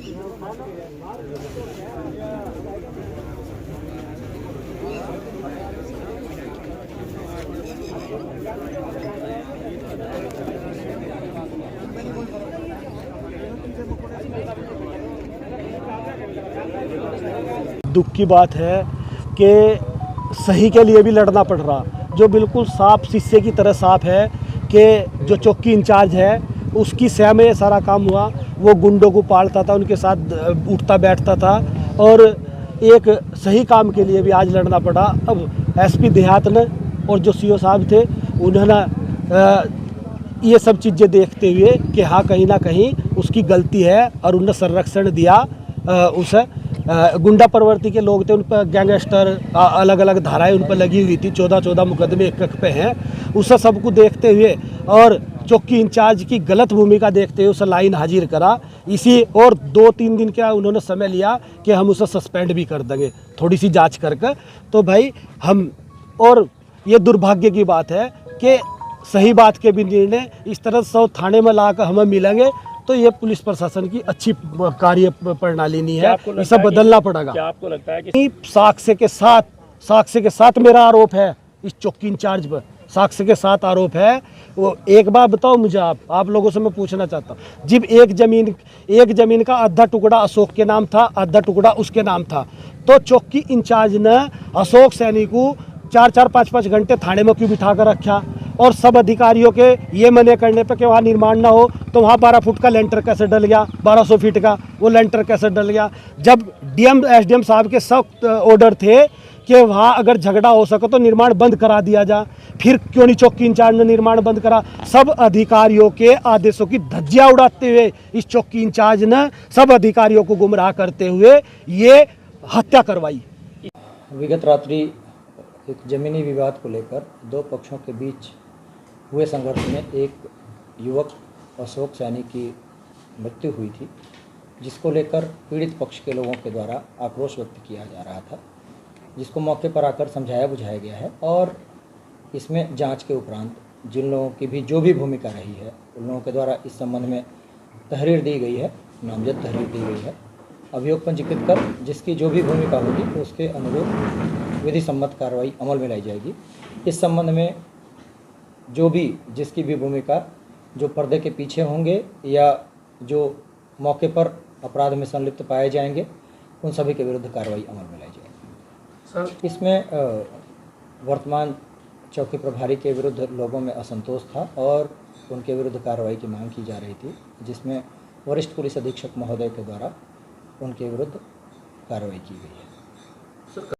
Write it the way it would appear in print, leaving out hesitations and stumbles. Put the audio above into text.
दुख की बात है कि सही के लिए भी लड़ना पड़ रहा, जो बिल्कुल साफ शीशे की तरह साफ है कि जो चौकी इंचार्ज है उसकी सह में ये सारा काम हुआ। वो गुंडों को पालता था, उनके साथ उठता बैठता था और एक सही काम के लिए भी आज लड़ना पड़ा। अब एसपी देहात ने और जो सीओ साहब थे उन्होंने ये सब चीज़ें देखते हुए कि हाँ कहीं ना कहीं उसकी गलती है और उन्हें संरक्षण दिया। उसे गुंडा प्रवृत्ति के लोग थे, उन पर गैंगस्टर अलग अलग धाराएं उन पर लगी हुई थी, 14 मुकदमे एक पे हैं। उसे सबको देखते हुए और चौकी इंचार्ज की गलत भूमिका देखते हुए उसे लाइन हाजिर करा। इसी और 2-3 दिन का उन्होंने समय लिया कि हम उसे सस्पेंड भी कर देंगे थोड़ी सी जांच करके। तो भाई हम, और ये दुर्भाग्य की बात है कि सही बात के भी निर्णय इस तरह से थाने में लाकर हमें मिलेंगे तो ये पुलिस प्रशासन की अच्छी कार्य प्रणाली नहीं है, इसे बदलना पड़ेगा। क्या आपको लगता है कि साक्ष्य के साथ मेरा आरोप है इस चौकी इंचार्ज पर, साक्ष्य के साथ आरोप है। वो एक बार बताओ मुझे, आप लोगों से मैं पूछना चाहता हूँ, जब एक जमीन का आधा टुकड़ा अशोक के नाम था, आधा टुकड़ा उसके नाम था, तो चौकी इंचार्ज ने अशोक सैनी को 4-4, 5-5 घंटे थाने में क्यों बिठा कर रखा? और सब अधिकारियों के ये मने करने पे कि वहाँ निर्माण ना हो तो वहाँ 12 फुट का लेंटर कैसे डल गया, 1200 फीट का वो लेंटर कैसे डल गया? जब डीएम एसडीएम साहब के सख्त ऑर्डर थे कि वहाँ अगर झगड़ा हो सके तो निर्माण बंद करा दिया जा, फिर क्यों नहीं चौकी इंचार्ज ने निर्माण बंद करा? सब अधिकारियों के आदेशों की धज्जियाँ उड़ाते हुए इस चौकी इंचार्ज ने सब अधिकारियों को गुमराह करते हुए ये हत्या करवाई। विगत रात्रि एक ज़मीनी विवाद को लेकर दो पक्षों के बीच हुए संघर्ष में एक युवक अशोक सैनी की मृत्यु हुई थी, जिसको लेकर पीड़ित पक्ष के लोगों के द्वारा आक्रोश व्यक्त किया जा रहा था, जिसको मौके पर आकर समझाया बुझाया गया है। और इसमें जांच के उपरांत जिन लोगों की भी जो भी भूमिका रही है उन लोगों के द्वारा इस संबंध में तहरीर दी गई है, नामजद तहरीर दी गई है। अभियोग पंजीकृत कर जिसकी जो भी भूमिका होगी तो उसके अनुरूप विधि सम्मत कार्रवाई अमल में लाई जाएगी। इस संबंध में जो भी जिसकी भी भूमिका जो पर्दे के पीछे होंगे या जो मौके पर अपराध में संलिप्त पाए जाएंगे उन सभी के विरुद्ध कार्रवाई अमल में लाई जाएगी। सर, इसमें वर्तमान चौकी प्रभारी के विरुद्ध लोगों में असंतोष था और उनके विरुद्ध कार्रवाई की मांग की जा रही थी, जिसमें वरिष्ठ पुलिस अधीक्षक महोदय के द्वारा उनके विरुद्ध कार्रवाई की गई है।